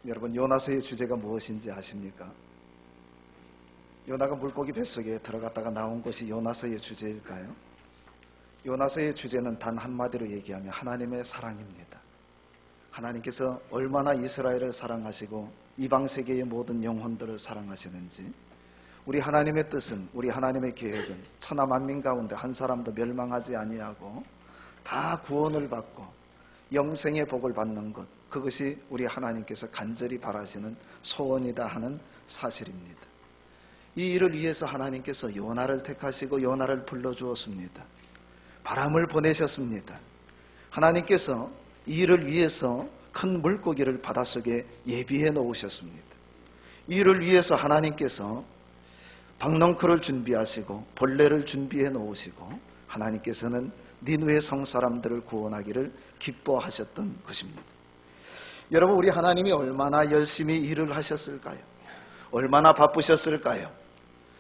여러분, 요나서의 주제가 무엇인지 아십니까? 요나가 물고기 뱃속에 들어갔다가 나온 것이 요나서의 주제일까요? 요나서의 주제는 단 한마디로 얘기하면 하나님의 사랑입니다. 하나님께서 얼마나 이스라엘을 사랑하시고 이방 세계의 모든 영혼들을 사랑하시는지, 우리 하나님의 뜻은, 우리 하나님의 계획은 천하 만민 가운데 한 사람도 멸망하지 아니하고 다 구원을 받고 영생의 복을 받는 것, 그것이 우리 하나님께서 간절히 바라시는 소원이다 하는 사실입니다. 이 일을 위해서 하나님께서 요나를 택하시고 요나를 불러주었습니다. 바람을 보내셨습니다. 하나님께서 이 일을 위해서 큰 물고기를 바닷속에 예비해 놓으셨습니다. 이 일을 위해서 하나님께서 박넝쿨을 준비하시고 벌레를 준비해 놓으시고 하나님께서는 니느웨 성 사람들을 구원하기를 기뻐하셨던 것입니다. 여러분, 우리 하나님이 얼마나 열심히 일을 하셨을까요? 얼마나 바쁘셨을까요?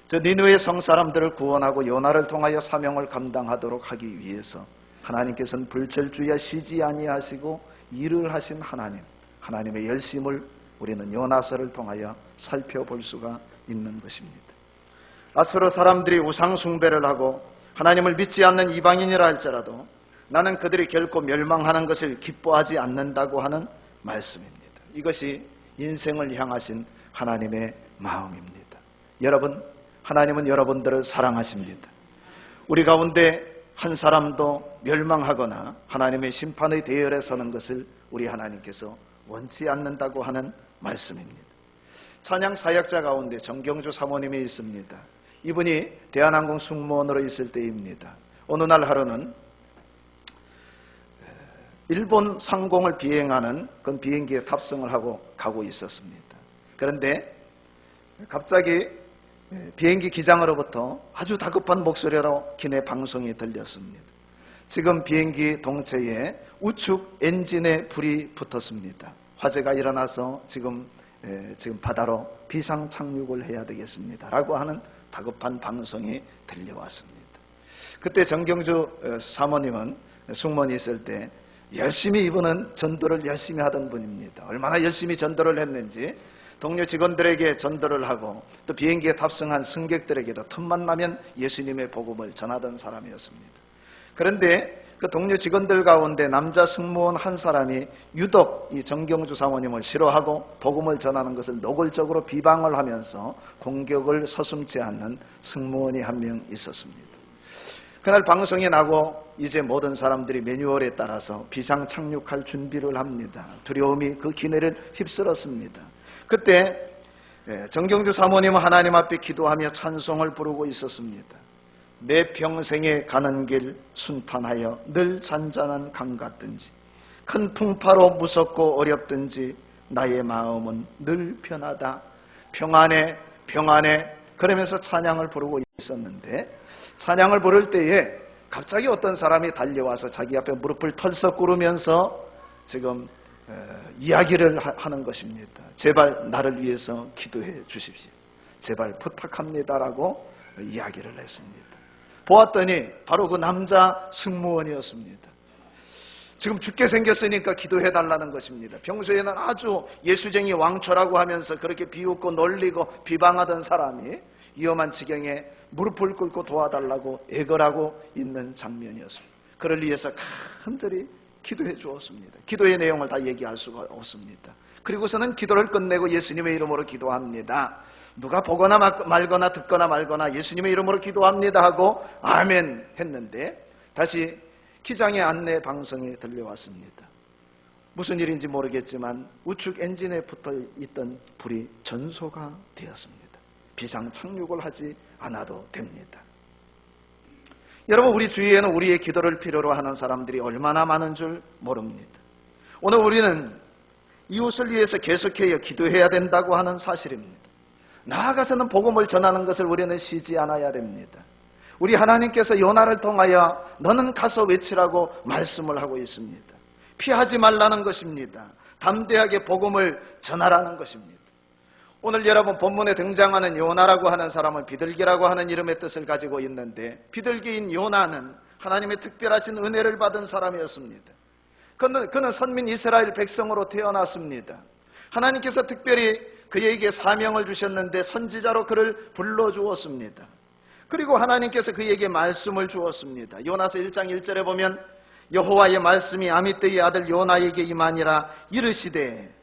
저 니느웨 성 사람들을 구원하고 요나를 통하여 사명을 감당하도록 하기 위해서 하나님께서는 불철주야 쉬지 아니하시고 일을 하신 하나님, 하나님의 열심을 우리는 요나서를 통하여 살펴볼 수가 있는 것입니다. 아수르 사람들이 우상 숭배를 하고 하나님을 믿지 않는 이방인이라 할지라도 나는 그들이 결코 멸망하는 것을 기뻐하지 않는다고 하는 말씀입니다. 이것이 인생을 향하신 하나님의 마음입니다. 여러분, 하나님은 여러분들을 사랑하십니다. 우리 가운데 한 사람도 멸망하거나 하나님의 심판의 대열에 서는 것을 우리 하나님께서 원치 않는다고 하는 말씀입니다. 찬양 사역자 가운데 정경주 사모님이 있습니다. 이분이 대한항공 승무원으로 있을 때입니다. 어느 날 하루는 일본 상공을 비행하는 그 비행기에 탑승을 하고 가고 있었습니다. 그런데 갑자기 비행기 기장으로부터 아주 다급한 목소리로 기내 방송이 들렸습니다. 지금 비행기 동체에 우측 엔진에 불이 붙었습니다. 화재가 일어나서 지금 바다로 비상 착륙을 해야 되겠습니다. 라고 하는 다급한 방송이 들려왔습니다. 그때 정경주 사모님은 승무원이 있을 때 열심히, 이분은 전도를 열심히 하던 분입니다. 얼마나 열심히 전도를 했는지 동료 직원들에게 전도를 하고 또 비행기에 탑승한 승객들에게도 틈만 나면 예수님의 복음을 전하던 사람이었습니다. 그런데 그 동료 직원들 가운데 남자 승무원 한 사람이 유독 이 정경주 사모님을 싫어하고 복음을 전하는 것을 노골적으로 비방을 하면서 공격을 서슴지 않는 승무원이 한 명 있었습니다. 그날 방송이 나고 이제 모든 사람들이 매뉴얼에 따라서 비상 착륙할 준비를 합니다. 두려움이 그 기내를 휩쓸었습니다. 그때 정경주 사모님은 하나님 앞에 기도하며 찬송을 부르고 있었습니다. 내 평생에 가는 길 순탄하여 늘 잔잔한 강 같든지 큰 풍파로 무섭고 어렵든지 나의 마음은 늘 편하다. 평안해 평안해 그러면서 찬양을 부르고 있었는데 찬양을 부를 때에 갑자기 어떤 사람이 달려와서 자기 앞에 무릎을 털썩 꿇으면서 지금 이야기를 하는 것입니다. 제발 나를 위해서 기도해 주십시오. 제발 부탁합니다라고 이야기를 했습니다. 보았더니 바로 그 남자 승무원이었습니다. 지금 죽게 생겼으니까 기도해 달라는 것입니다. 평소에는 아주 예수쟁이 왕초라고 하면서 그렇게 비웃고 놀리고 비방하던 사람이 위험한 지경에 무릎을 꿇고 도와달라고 애걸하고 있는 장면이었습니다. 그를 위해서 간절히 기도해 주었습니다. 기도의 내용을 다 얘기할 수가 없습니다. 그리고서는 기도를 끝내고 예수님의 이름으로 기도합니다. 누가 보거나 말거나 듣거나 말거나 예수님의 이름으로 기도합니다 하고 아멘 했는데 다시 기장의 안내 방송이 들려왔습니다. 무슨 일인지 모르겠지만 우측 엔진에 붙어 있던 불이 전소가 되었습니다. 비상 착륙을 하지 않아도 됩니다. 여러분, 우리 주위에는 우리의 기도를 필요로 하는 사람들이 얼마나 많은 줄 모릅니다. 오늘 우리는 이웃을 위해서 계속해서 기도해야 된다고 하는 사실입니다. 나아가서는 복음을 전하는 것을 우리는 쉬지 않아야 됩니다. 우리 하나님께서 요나를 통하여 너는 가서 외치라고 말씀을 하고 있습니다. 피하지 말라는 것입니다. 담대하게 복음을 전하라는 것입니다. 오늘 여러분 본문에 등장하는 요나라고 하는 사람은 비둘기라고 하는 이름의 뜻을 가지고 있는데 비둘기인 요나는 하나님의 특별하신 은혜를 받은 사람이었습니다. 그는 선민 이스라엘 백성으로 태어났습니다. 하나님께서 특별히 그에게 사명을 주셨는데 선지자로 그를 불러주었습니다. 그리고 하나님께서 그에게 말씀을 주었습니다. 요나서 1장 1절에 보면 여호와의 말씀이 아미떼의 아들 요나에게 임하니라 이르시되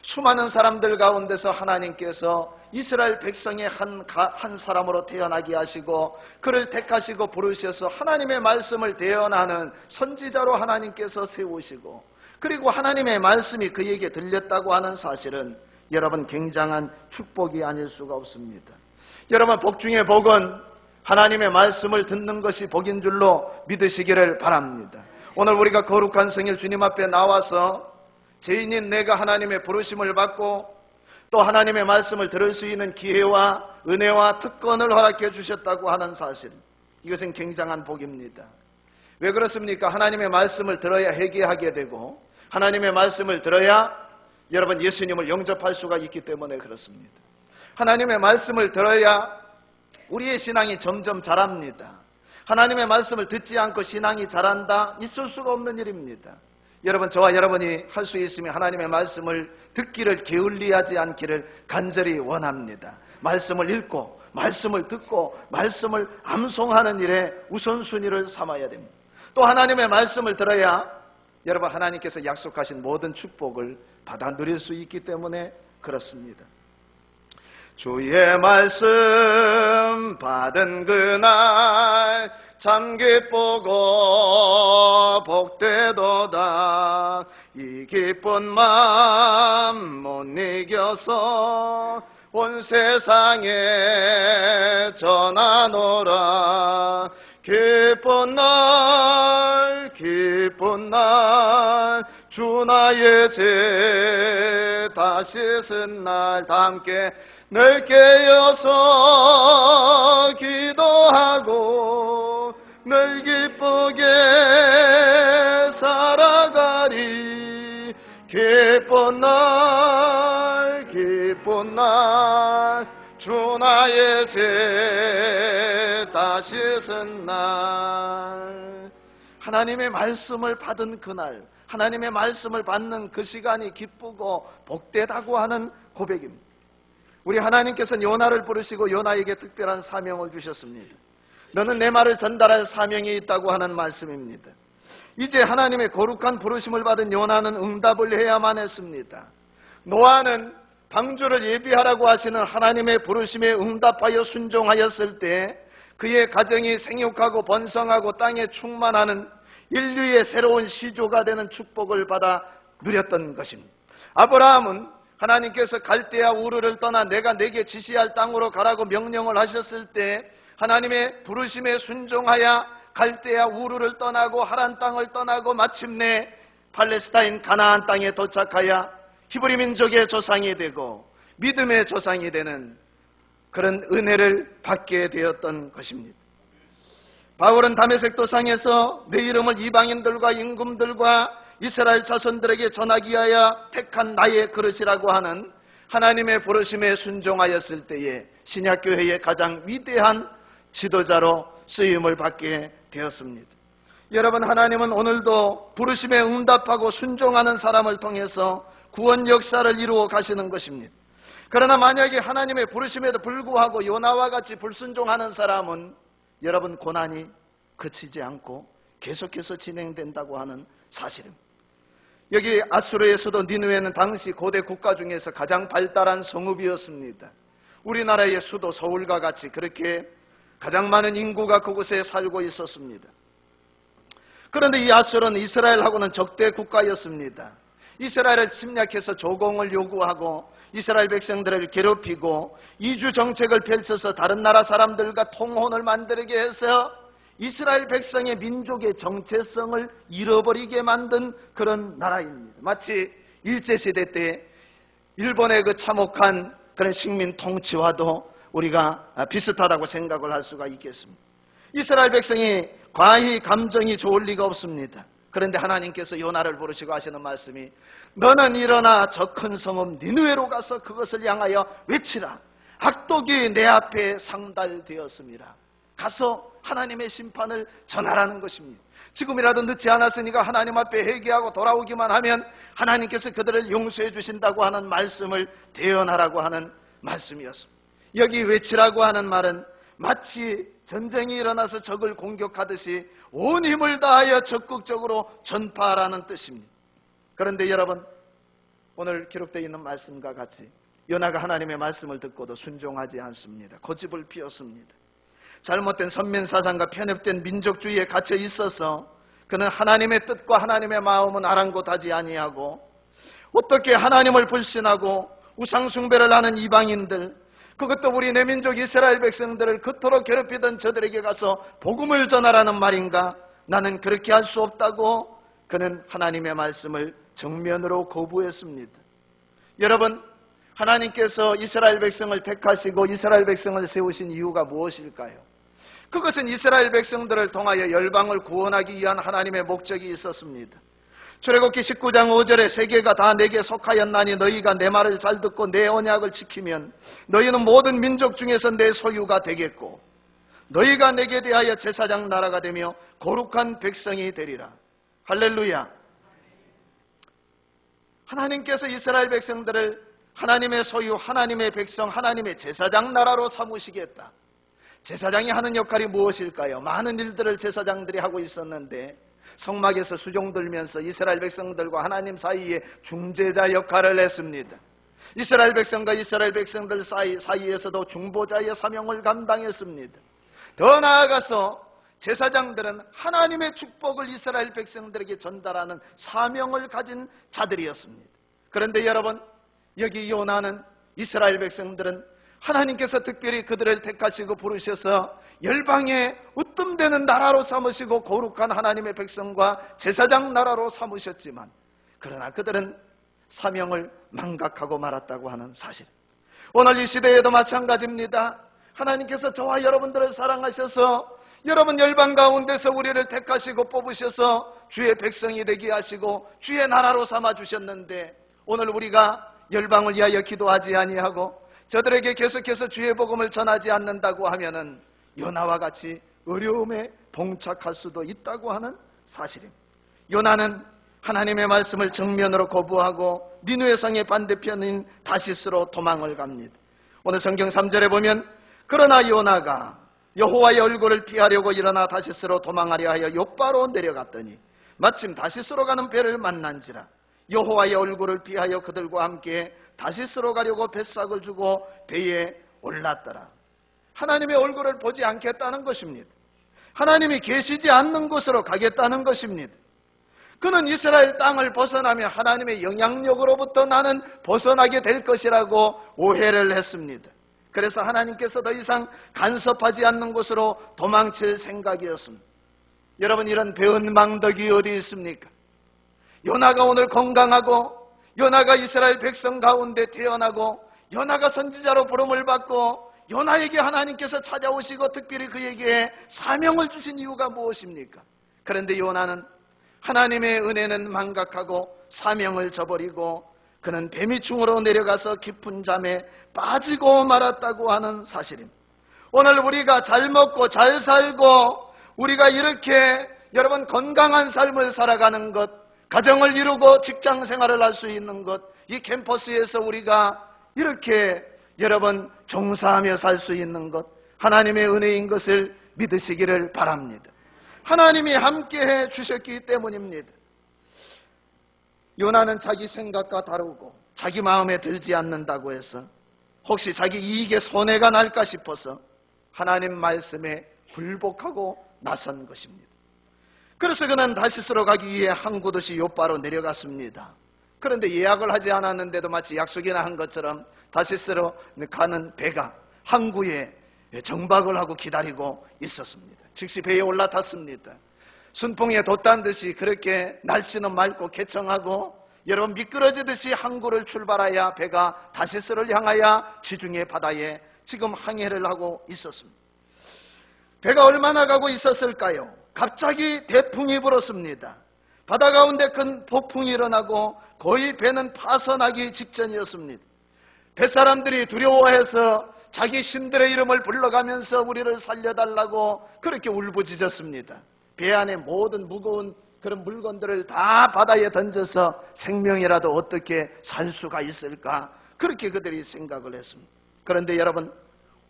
수많은 사람들 가운데서 하나님께서 이스라엘 백성의 한 사람으로 태어나게 하시고 그를 택하시고 부르셔서 하나님의 말씀을 대언하는 선지자로 하나님께서 세우시고 그리고 하나님의 말씀이 그에게 들렸다고 하는 사실은 여러분 굉장한 축복이 아닐 수가 없습니다. 여러분 복 중에 복은 하나님의 말씀을 듣는 것이 복인 줄로 믿으시기를 바랍니다. 오늘 우리가 거룩한 성일 주님 앞에 나와서 죄인인 내가 하나님의 부르심을 받고 또 하나님의 말씀을 들을 수 있는 기회와 은혜와 특권을 허락해 주셨다고 하는 사실, 이것은 굉장한 복입니다. 왜 그렇습니까? 하나님의 말씀을 들어야 회개하게 되고 하나님의 말씀을 들어야 여러분 예수님을 영접할 수가 있기 때문에 그렇습니다. 하나님의 말씀을 들어야 우리의 신앙이 점점 자랍니다. 하나님의 말씀을 듣지 않고 신앙이 자란다? 있을 수가 없는 일입니다. 여러분, 저와 여러분이 할 수 있으면 하나님의 말씀을 듣기를 게을리하지 않기를 간절히 원합니다. 말씀을 읽고 말씀을 듣고 말씀을 암송하는 일에 우선순위를 삼아야 됩니다. 또 하나님의 말씀을 들어야 여러분 하나님께서 약속하신 모든 축복을 받아 누릴 수 있기 때문에 그렇습니다. 주의 말씀 받은 그날 참 기쁘고 복되도다. 이 기쁜 마음 못 이겨서 온 세상에 전하노라. 기쁜 날 주 나의 죄 다시 쓴 날 다 함께 늘 깨어서 기도하고 늘 기쁘게 살아가리. 기쁜 날 주 나의 죄 다시 쓴 날. 하나님의 말씀을 받은 그날, 하나님의 말씀을 받는 그 시간이 기쁘고 복되다고 하는 고백입니다. 우리 하나님께서는 요나를 부르시고 요나에게 특별한 사명을 주셨습니다. 너는 내 말을 전달할 사명이 있다고 하는 말씀입니다. 이제 하나님의 거룩한 부르심을 받은 요나는 응답을 해야만 했습니다. 노아는 방주를 예비하라고 하시는 하나님의 부르심에 응답하여 순종하였을 때 그의 가정이 생육하고 번성하고 땅에 충만하는 인류의 새로운 시조가 되는 축복을 받아 누렸던 것입니다. 아브라함은 하나님께서 갈대아 우르를 떠나 내가 내게 지시할 땅으로 가라고 명령을 하셨을 때 하나님의 부르심에 순종하여 갈대아 우르를 떠나고 하란 땅을 떠나고 마침내 팔레스타인 가나안 땅에 도착하여 히브리 민족의 조상이 되고 믿음의 조상이 되는 그런 은혜를 받게 되었던 것입니다. 바울은 다메섹 도상에서 내 이름을 이방인들과 임금들과 이스라엘 자손들에게 전하기 위하여 택한 나의 그릇이라고 하는 하나님의 부르심에 순종하였을 때에 신약교회의 가장 위대한 지도자로 쓰임을 받게 되었습니다. 여러분, 하나님은 오늘도 부르심에 응답하고 순종하는 사람을 통해서 구원 역사를 이루어 가시는 것입니다. 그러나 만약에 하나님의 부르심에도 불구하고 요나와 같이 불순종하는 사람은 여러분 고난이 그치지 않고 계속해서 진행된다고 하는 사실입니다. 여기 아수르의 수도 니느웨는 당시 고대 국가 중에서 가장 발달한 성읍이었습니다. 우리나라의 수도 서울과 같이 그렇게 가장 많은 인구가 그곳에 살고 있었습니다. 그런데 이 아수르는 이스라엘하고는 적대 국가였습니다. 이스라엘을 침략해서 조공을 요구하고 이스라엘 백성들을 괴롭히고 이주 정책을 펼쳐서 다른 나라 사람들과 통혼을 만들게 해서 이스라엘 백성의 민족의 정체성을 잃어버리게 만든 그런 나라입니다. 마치 일제시대 때 일본의 그 참혹한 그런 식민 통치와도 우리가 비슷하다고 생각을 할 수가 있겠습니다. 이스라엘 백성이 과히 감정이 좋을 리가 없습니다. 그런데 하나님께서 요나를 부르시고 하시는 말씀이 너는 일어나 저 큰 성읍 니느웨로 가서 그것을 향하여 외치라. 악독이 내 앞에 상달되었습니다. 가서 하나님의 심판을 전하라는 것입니다. 지금이라도 늦지 않았으니까 하나님 앞에 회개하고 돌아오기만 하면 하나님께서 그들을 용서해 주신다고 하는 말씀을 대언하라고 하는 말씀이었습니다. 여기 외치라고 하는 말은 마치 전쟁이 일어나서 적을 공격하듯이 온 힘을 다하여 적극적으로 전파하라는 뜻입니다. 그런데 여러분, 오늘 기록되어 있는 말씀과 같이 요나가 하나님의 말씀을 듣고도 순종하지 않습니다. 고집을 피웠습니다. 잘못된 선민사상과 편협된 민족주의에 갇혀 있어서 그는 하나님의 뜻과 하나님의 마음은 아랑곳하지 아니하고 어떻게 하나님을 불신하고 우상숭배를 하는 이방인들, 그것도 우리 내 민족 이스라엘 백성들을 그토록 괴롭히던 저들에게 가서 복음을 전하라는 말인가? 나는 그렇게 할 수 없다고 그는 하나님의 말씀을 정면으로 거부했습니다. 여러분, 하나님께서 이스라엘 백성을 택하시고 이스라엘 백성을 세우신 이유가 무엇일까요? 그것은 이스라엘 백성들을 통하여 열방을 구원하기 위한 하나님의 목적이 있었습니다. 출애굽기 19장 5절에 세계가 다 내게 속하였나니 너희가 내 말을 잘 듣고 내 언약을 지키면 너희는 모든 민족 중에서 내 소유가 되겠고 너희가 내게 대하여 제사장 나라가 되며 거룩한 백성이 되리라. 할렐루야. 하나님께서 이스라엘 백성들을 하나님의 소유, 하나님의 백성, 하나님의 제사장 나라로 삼으시겠다. 제사장이 하는 역할이 무엇일까요? 많은 일들을 제사장들이 하고 있었는데 성막에서 수종 들면서 이스라엘 백성들과 하나님 사이에 중재자 역할을 했습니다. 이스라엘 백성과 이스라엘 백성들 사이에서도 중보자의 사명을 감당했습니다. 더 나아가서 제사장들은 하나님의 축복을 이스라엘 백성들에게 전달하는 사명을 가진 자들이었습니다. 그런데 여러분, 여기 요나는 이스라엘 백성들은 하나님께서 특별히 그들을 택하시고 부르셔서 열방의 으뜸되는 나라로 삼으시고 거룩한 하나님의 백성과 제사장 나라로 삼으셨지만 그러나 그들은 사명을 망각하고 말았다고 하는 사실. 오늘 이 시대에도 마찬가지입니다. 하나님께서 저와 여러분들을 사랑하셔서 여러분 열방 가운데서 우리를 택하시고 뽑으셔서 주의 백성이 되게 하시고 주의 나라로 삼아주셨는데 오늘 우리가 열방을 위하여 기도하지 아니하고 저들에게 계속해서 주의 복음을 전하지 않는다고 하면은 요나와 같이 어려움에 봉착할 수도 있다고 하는 사실입니다. 요나는 하나님의 말씀을 정면으로 거부하고 니느웨 성의 반대편인 다시스로 도망을 갑니다. 오늘 성경 3절에 보면 그러나 요나가 여호와의 얼굴을 피하려고 일어나 다시스로 도망하려 하여 욥바로 내려갔더니 마침 다시스로 가는 배를 만난지라 여호와의 얼굴을 피하여 그들과 함께 다시스로 가려고 뱃삭을 주고 배에 올랐더라. 하나님의 얼굴을 보지 않겠다는 것입니다. 하나님이 계시지 않는 곳으로 가겠다는 것입니다. 그는 이스라엘 땅을 벗어나며 하나님의 영향력으로부터 나는 벗어나게 될 것이라고 오해를 했습니다. 그래서 하나님께서 더 이상 간섭하지 않는 곳으로 도망칠 생각이었습니다. 여러분, 이런 배은 망덕이 어디 있습니까? 요나가 오늘 건강하고 요나가 이스라엘 백성 가운데 태어나고 요나가 선지자로 부름을 받고 요나에게 하나님께서 찾아오시고 특별히 그에게 사명을 주신 이유가 무엇입니까? 그런데 요나는 하나님의 은혜는 망각하고 사명을 저버리고 그는 뱀이충으로 내려가서 깊은 잠에 빠지고 말았다고 하는 사실입니다. 오늘 우리가 잘 먹고 잘 살고 우리가 이렇게 여러분 건강한 삶을 살아가는 것, 가정을 이루고 직장 생활을 할 수 있는 것, 이 캠퍼스에서 우리가 이렇게 여러분 종사하며 살 수 있는 것, 하나님의 은혜인 것을 믿으시기를 바랍니다. 하나님이 함께해 주셨기 때문입니다. 요나는 자기 생각과 다르고 자기 마음에 들지 않는다고 해서 혹시 자기 이익에 손해가 날까 싶어서 하나님 말씀에 굴복하고 나선 것입니다. 그래서 그는 다시스로 가기 위해 항구도시 요바로 내려갔습니다. 그런데 예약을 하지 않았는데도 마치 약속이나 한 것처럼 다시스로 가는 배가 항구에 정박을 하고 기다리고 있었습니다. 즉시 배에 올라탔습니다. 순풍에 돛단 듯이 그렇게 날씨는 맑고 개청하고 여러분 미끄러지듯이 항구를 출발하여 배가 다시스를 향하여 지중해 바다에 지금 항해를 하고 있었습니다. 배가 얼마나 가고 있었을까요? 갑자기 대풍이 불었습니다. 바다 가운데 큰 폭풍이 일어나고 거의 배는 파선하기 직전이었습니다. 뱃사람들이 두려워해서 자기 신들의 이름을 불러가면서 우리를 살려달라고 그렇게 울부짖었습니다. 배 안에 모든 무거운 그런 물건들을 다 바다에 던져서 생명이라도 어떻게 살 수가 있을까, 그렇게 그들이 생각을 했습니다. 그런데 여러분,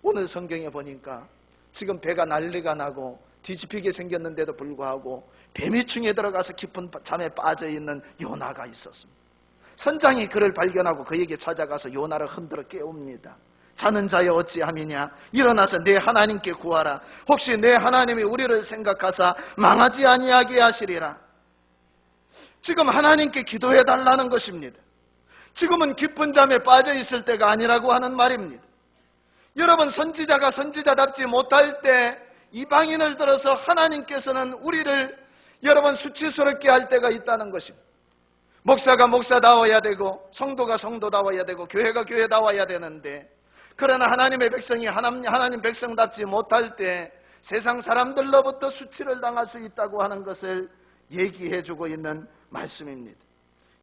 오늘 성경에 보니까 지금 배가 난리가 나고 뒤집히게 생겼는데도 불구하고 뱀이충에 들어가서 깊은 잠에 빠져있는 요나가 있었습니다. 선장이 그를 발견하고 그에게 찾아가서 요나를 흔들어 깨웁니다. 자는 자여 어찌함이냐, 일어나서 내 하나님께 구하라. 혹시 내 하나님이 우리를 생각하사 망하지 아니하게 하시리라. 지금 하나님께 기도해 달라는 것입니다. 지금은 깊은 잠에 빠져 있을 때가 아니라고 하는 말입니다. 여러분, 선지자가 선지자답지 못할 때 이방인을 들어서 하나님께서는 우리를 여러분 수치스럽게 할 때가 있다는 것입니다. 목사가 목사다워야 되고 성도가 성도다워야 되고 교회가 교회다워야 되는데, 그러나 하나님의 백성이 하나님 백성답지 못할 때 세상 사람들로부터 수치를 당할 수 있다고 하는 것을 얘기해주고 있는 말씀입니다.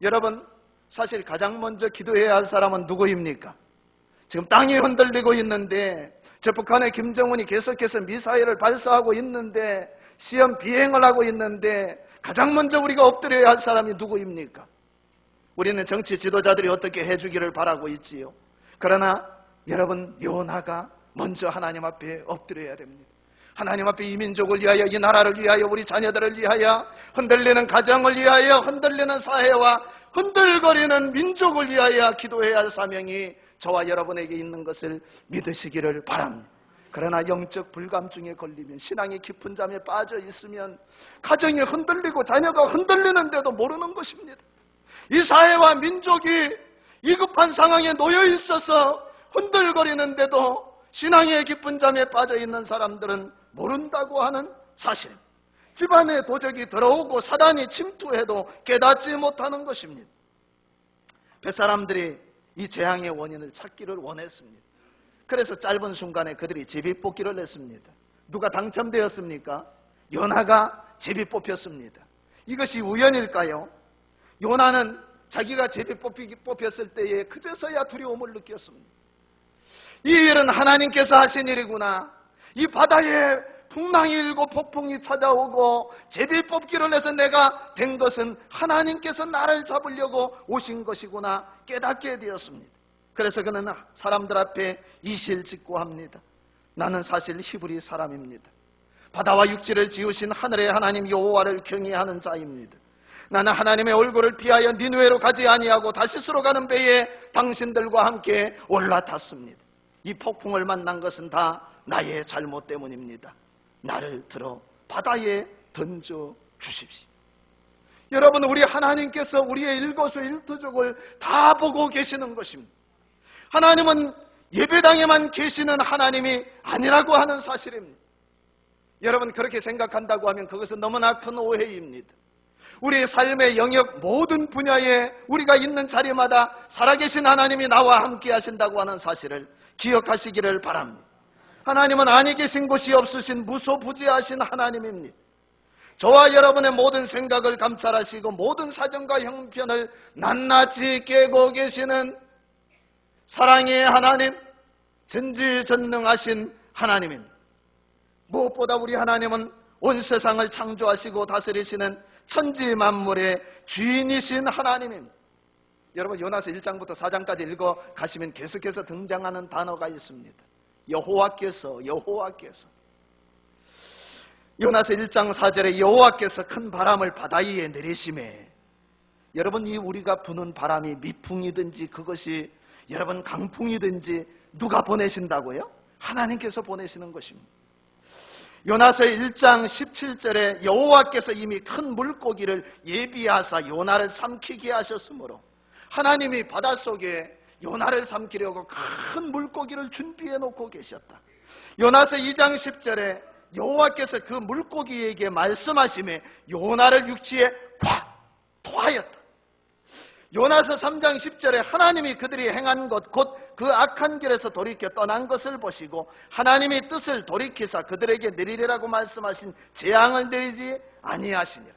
여러분, 사실 가장 먼저 기도해야 할 사람은 누구입니까? 지금 땅이 흔들리고 있는데, 저 북한의 김정은이 계속해서 미사일을 발사하고 있는데, 시험 비행을 하고 있는데, 가장 먼저 우리가 엎드려야 할 사람이 누구입니까? 우리는 정치 지도자들이 어떻게 해주기를 바라고 있지요. 그러나 여러분, 요나가 먼저 하나님 앞에 엎드려야 됩니다. 하나님 앞에 이 민족을 위하여, 이 나라를 위하여, 우리 자녀들을 위하여, 흔들리는 가정을 위하여, 흔들리는 사회와 흔들거리는 민족을 위하여 기도해야 할 사명이 저와 여러분에게 있는 것을 믿으시기를 바랍니다. 그러나 영적 불감증에 걸리면, 신앙의 깊은 잠에 빠져 있으면 가정이 흔들리고 자녀가 흔들리는데도 모르는 것입니다. 이 사회와 민족이 위급한 상황에 놓여 있어서 흔들거리는데도 신앙의 깊은 잠에 빠져 있는 사람들은 모른다고 하는 사실, 집안에 도적이 들어오고 사단이 침투해도 깨닫지 못하는 것입니다. 뱃사람들이 이 재앙의 원인을 찾기를 원했습니다. 그래서 짧은 순간에 그들이 제비뽑기를 했습니다. 누가 당첨되었습니까? 요나가 제비 뽑혔습니다. 이것이 우연일까요? 요나는 자기가 제비 뽑혔을 때에 그제서야 두려움을 느꼈습니다. 이 일은 하나님께서 하신 일이구나. 이 바다에 풍랑이 일고 폭풍이 찾아오고 제비 뽑기를 해서 내가 된 것은 하나님께서 나를 잡으려고 오신 것이구나 깨닫게 되었습니다. 그래서 그는 사람들 앞에 이실직고합니다. 나는 사실 히브리 사람입니다. 바다와 육지를 지으신 하늘의 하나님 여호와를 경외하는 자입니다. 나는 하나님의 얼굴을 피하여 니느웨로 가지 아니하고 다시스로 가는 배에 당신들과 함께 올라탔습니다. 이 폭풍을 만난 것은 다 나의 잘못 때문입니다. 나를 들어 바다에 던져 주십시오. 여러분, 우리 하나님께서 우리의 일거수일투족을 다 보고 계시는 것입니다. 하나님은 예배당에만 계시는 하나님이 아니라고 하는 사실입니다. 여러분, 그렇게 생각한다고 하면 그것은 너무나 큰 오해입니다. 우리의 삶의 영역 모든 분야에 우리가 있는 자리마다 살아계신 하나님이 나와 함께 하신다고 하는 사실을 기억하시기를 바랍니다. 하나님은 아니 계신 곳이 없으신 무소부지하신 하나님입니다. 저와 여러분의 모든 생각을 감찰하시고 모든 사정과 형편을 낱낱이 깨고 계시는 사랑의 하나님, 전지전능하신 하나님입니다. 무엇보다 우리 하나님은 온 세상을 창조하시고 다스리시는 천지 만물의 주인이신 하나님입니다. 여러분, 요나서 1장부터 4장까지 읽어 가시면 계속해서 등장하는 단어가 있습니다. 여호와께서 요나서 1장 4절에 여호와께서 큰 바람을 바다 위에 내리심에, 여러분, 이 우리가 부는 바람이 미풍이든지 그것이 여러분 강풍이든지 누가 보내신다고요? 하나님께서 보내시는 것입니다. 요나서 1장 17절에 여호와께서 이미 큰 물고기를 예비하사 요나를 삼키게 하셨으므로 하나님이 바닷속에 요나를 삼키려고 큰 물고기를 준비해 놓고 계셨다. 요나서 2장 10절에 여호와께서 그 물고기에게 말씀하시며 요나를 육지에 확 토하였다. 요나서 3장 10절에 하나님이 그들이 행한 것 곧 그 악한 길에서 돌이켜 떠난 것을 보시고 하나님이 뜻을 돌이키사 그들에게 내리리라고 말씀하신 재앙을 내리지 아니하시니라.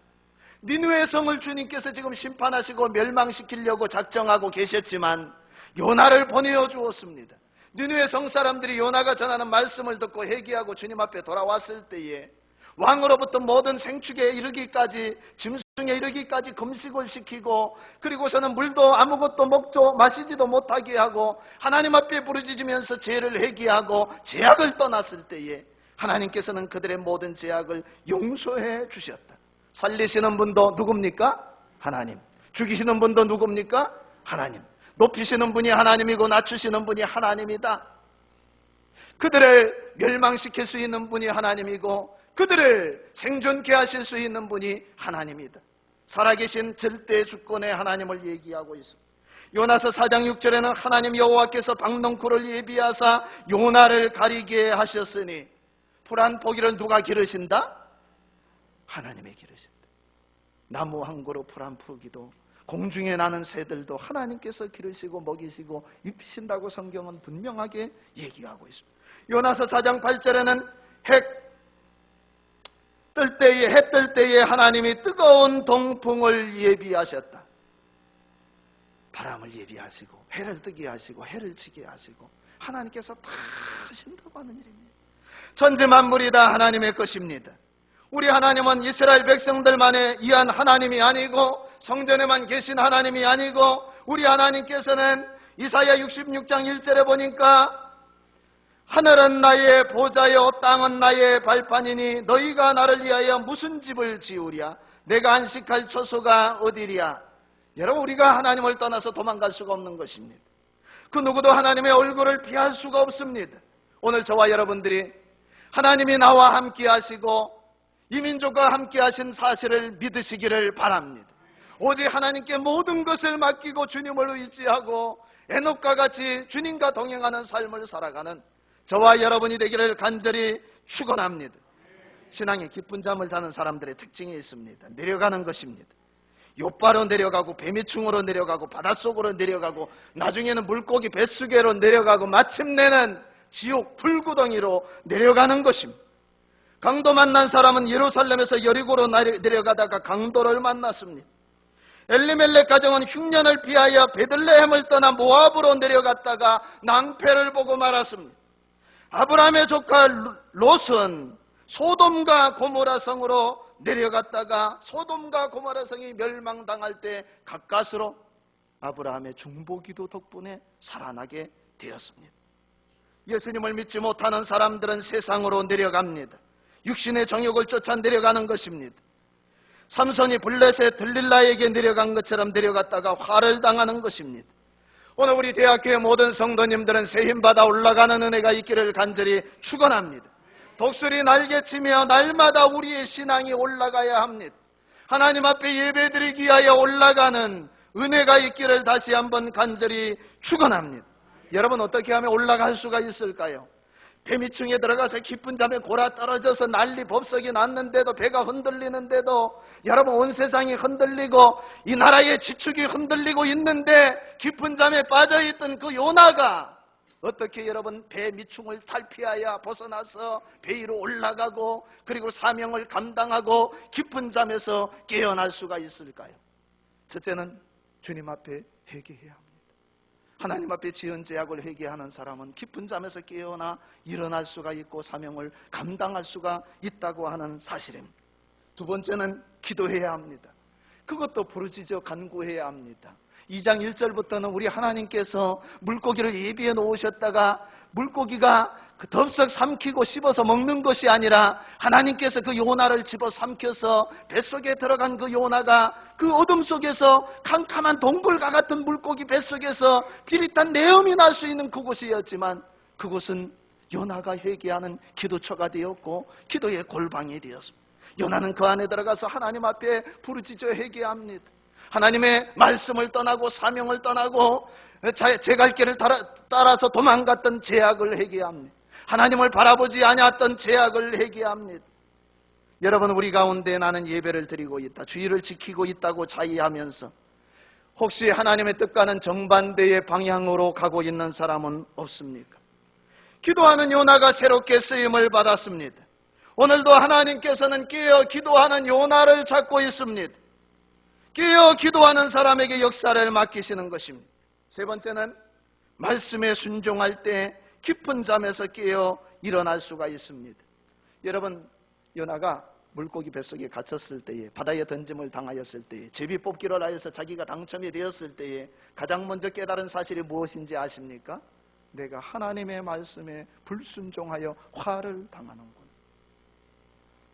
니느웨 성을 주님께서 지금 심판하시고 멸망시키려고 작정하고 계셨지만 요나를 보내어 주었습니다. 니느웨 성 사람들이 요나가 전하는 말씀을 듣고 회개하고 주님 앞에 돌아왔을 때에 왕으로부터 모든 생축에 이르기까지, 짐승에 이르기까지 금식을 시키고, 그리고서는 물도 아무것도 먹도 마시지도 못하게 하고 하나님 앞에 부르짖으면서 죄를 회개하고 죄악을 떠났을 때에 하나님께서는 그들의 모든 죄악을 용서해 주셨다. 살리시는 분도 누굽니까? 하나님. 죽이시는 분도 누굽니까? 하나님. 높이시는 분이 하나님이고 낮추시는 분이 하나님이다. 그들을 멸망시킬 수 있는 분이 하나님이고 그들을 생존케 하실 수 있는 분이 하나님이다. 살아계신 절대 주권의 하나님을 얘기하고 있습니다. 요나서 4장 6절에는 하나님 여호와께서 박넝쿨을 예비하사 요나를 가리게 하셨으니, 풀한 포기를 누가 기르신다? 하나님이 기르신다. 나무 한 그루 풀 한 포기도, 공중에 나는 새들도 하나님께서 기르시고 먹이시고 입히신다고 성경은 분명하게 얘기하고 있습니다. 요나서 4장 8절에는 해 뜰 때에 하나님이 뜨거운 동풍을 예비하셨다. 바람을 예비하시고 해를 뜨게 하시고 해를 지게 하시고 하나님께서 다 하신다고 하는 일입니다. 천지 만물이 다 하나님의 것입니다. 우리 하나님은 이스라엘 백성들만의 위한 하나님이 아니고 성전에만 계신 하나님이 아니고, 우리 하나님께서는 이사야 66장 1절에 보니까 하늘은 나의 보좌요 땅은 나의 발판이니 너희가 나를 위하여 무슨 집을 지으랴? 내가 안식할 처소가 어디랴? 여러분, 우리가 하나님을 떠나서 도망갈 수가 없는 것입니다. 그 누구도 하나님의 얼굴을 피할 수가 없습니다. 오늘 저와 여러분들이 하나님이 나와 함께 하시고 이민족과 함께 하신 사실을 믿으시기를 바랍니다. 오직 하나님께 모든 것을 맡기고 주님을 의지하고 에녹과 같이 주님과 동행하는 삶을 살아가는 저와 여러분이 되기를 간절히 축원합니다. 신앙의 깊은 잠을 자는 사람들의 특징이 있습니다. 내려가는 것입니다. 요바로 내려가고 배미충으로 내려가고 바닷속으로 내려가고 나중에는 물고기 뱃속으로 내려가고 마침내는 지옥 불구덩이로 내려가는 것입니다. 강도 만난 사람은 예루살렘에서 여리고로 내려가다가 강도를 만났습니다. 엘리멜렉 가정은 흉년을 피하여 베들레헴을 떠나 모압으로 내려갔다가 낭패를 보고 말았습니다. 아브라함의 조카 롯은 소돔과 고모라 성으로 내려갔다가 소돔과 고모라 성이 멸망당할 때 가까스로 아브라함의 중보기도 덕분에 살아나게 되었습니다. 예수님을 믿지 못하는 사람들은 세상으로 내려갑니다. 육신의 정욕을 쫓아 내려가는 것입니다. 삼손이 블레셋 들릴라에게 내려간 것처럼 내려갔다가 화를 당하는 것입니다. 오늘 우리 대학교의 모든 성도님들은 새 힘받아 올라가는 은혜가 있기를 간절히 축원합니다. 독수리 날개치며 날마다 우리의 신앙이 올라가야 합니다. 하나님 앞에 예배드리기 위하여 올라가는 은혜가 있기를 다시 한번 간절히 축원합니다. 여러분, 어떻게 하면 올라갈 수가 있을까요? 배미층에 들어가서 깊은 잠에 골아 떨어져서 난리 법석이 났는데도, 배가 흔들리는데도, 여러분 온 세상이 흔들리고 이 나라의 지축이 흔들리고 있는데 깊은 잠에 빠져있던 그 요나가 어떻게 여러분 배 미충을 탈피하여 벗어나서 배 위로 올라가고 그리고 사명을 감당하고 깊은 잠에서 깨어날 수가 있을까요? 첫째는 주님 앞에 회개해야 합니다. 하나님 앞에 지은 죄악을 회개하는 사람은 깊은 잠에서 깨어나 일어날 수가 있고 사명을 감당할 수가 있다고 하는 사실입니다. 두 번째는 기도해야 합니다. 그것도 부르짖어 간구해야 합니다. 2장 1절부터는 우리 하나님께서 물고기를 예비해 놓으셨다가 물고기가 그 덥석 삼키고 씹어서 먹는 것이 아니라 하나님께서 그 요나를 집어 삼켜서 뱃속에 들어간 그 요나가 그 어둠 속에서 캄캄한 동굴과 같은 물고기 뱃속에서 비릿한 내음이 날 수 있는 그곳이었지만 그곳은 요나가 회개하는 기도처가 되었고 기도의 골방이 되었습니다. 요나는 그 안에 들어가서 하나님 앞에 부르짖어 회개합니다. 하나님의 말씀을 떠나고 사명을 떠나고 제 갈 길을 따라서 도망갔던 죄악을 회개합니다. 하나님을 바라보지 아니했던 죄악을 회개합니다. 여러분, 우리 가운데 나는 예배를 드리고 있다, 주의를 지키고 있다고 자의하면서 혹시 하나님의 뜻과는 정반대의 방향으로 가고 있는 사람은 없습니까? 기도하는 요나가 새롭게 쓰임을 받았습니다. 오늘도 하나님께서는 깨어 기도하는 요나를 찾고 있습니다. 깨어 기도하는 사람에게 역사를 맡기시는 것입니다. 세 번째는 말씀에 순종할 때 깊은 잠에서 깨어 일어날 수가 있습니다. 여러분, 요나가 물고기 뱃속에 갇혔을 때에, 바다에 던짐을 당하였을 때에, 제비 뽑기를 하여서 자기가 당첨이 되었을 때에 가장 먼저 깨달은 사실이 무엇인지 아십니까? 내가 하나님의 말씀에 불순종하여 화를 당하는군.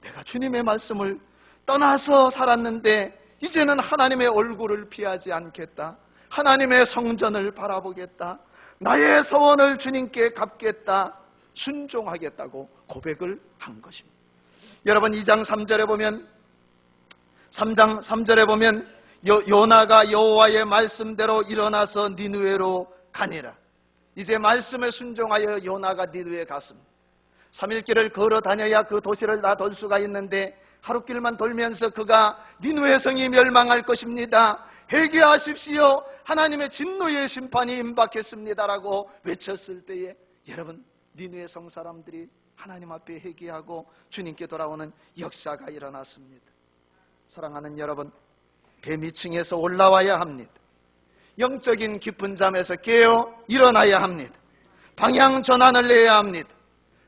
내가 주님의 말씀을 떠나서 살았는데 이제는 하나님의 얼굴을 피하지 않겠다, 하나님의 성전을 바라보겠다, 나의 소원을 주님께 갚겠다, 순종하겠다고 고백을 한 것입니다. 여러분, 2장 3절에 보면 3장 3절에 보면 요나가 여호와의 말씀대로 일어나서 니느웨로 가니라. 이제 말씀에 순종하여 요나가 니느웨에 갔습니다. 3일 길을 걸어 다녀야 그 도시를 다 돌 수가 있는데 하루길만 돌면서 그가 니느웨 성이 멸망할 것입니다, 회개하십시오, 하나님의 진노의 심판이 임박했습니다라고 외쳤을 때에 여러분, 니느웨 성 사람들이 하나님 앞에 회개하고 주님께 돌아오는 역사가 일어났습니다. 사랑하는 여러분, 배미층에서 올라와야 합니다. 영적인 깊은 잠에서 깨어 일어나야 합니다. 방향 전환을 해야 합니다.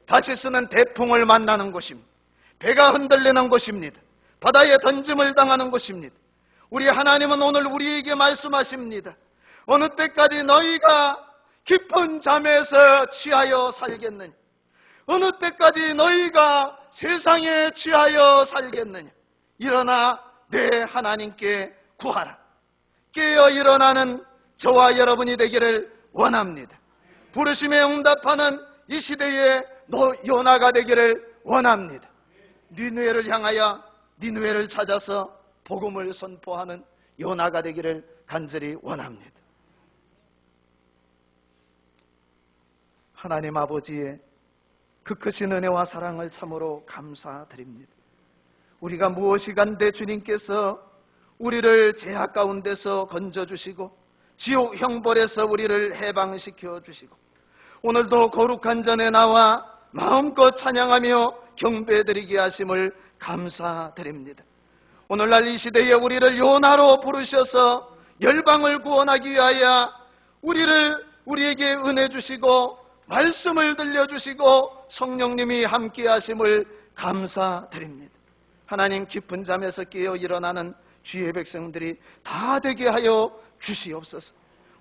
다시 쓰는 대풍을 만나는 것입니다. 배가 흔들리는 것입니다. 바다에 던짐을 당하는 것입니다. 우리 하나님은 오늘 우리에게 말씀하십니다. 어느 때까지 너희가 깊은 잠에서 취하여 살겠느냐? 어느 때까지 너희가 세상에 취하여 살겠느냐? 일어나 내 하나님께 구하라. 깨어 일어나는 저와 여러분이 되기를 원합니다. 부르심에 응답하는 이 시대의 요나가 되기를 원합니다. 니느웨를 향하여 니느웨를 찾아서 복음을 선포하는 요나가 되기를 간절히 원합니다. 하나님 아버지의 그 크신 은혜와 사랑을 참으로 감사드립니다. 우리가 무엇이 간데 주님께서 우리를 죄악 가운데서 건져주시고 지옥 형벌에서 우리를 해방시켜 주시고 오늘도 거룩한 전에 나와 마음껏 찬양하며 경배드리게 하심을 감사드립니다. 오늘날 이 시대에 우리를 요나로 부르셔서 열방을 구원하기 위하여 우리에게 은혜 주시고 말씀을 들려주시고 성령님이 함께 하심을 감사드립니다. 하나님, 깊은 잠에서 깨어 일어나는 주의 백성들이 다 되게 하여 주시옵소서.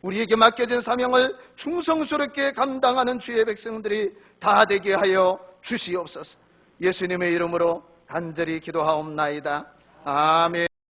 우리에게 맡겨진 사명을 충성스럽게 감당하는 주의 백성들이 다 되게 하여 주시옵소서. 예수님의 이름으로 간절히 기도하옵나이다. 아멘.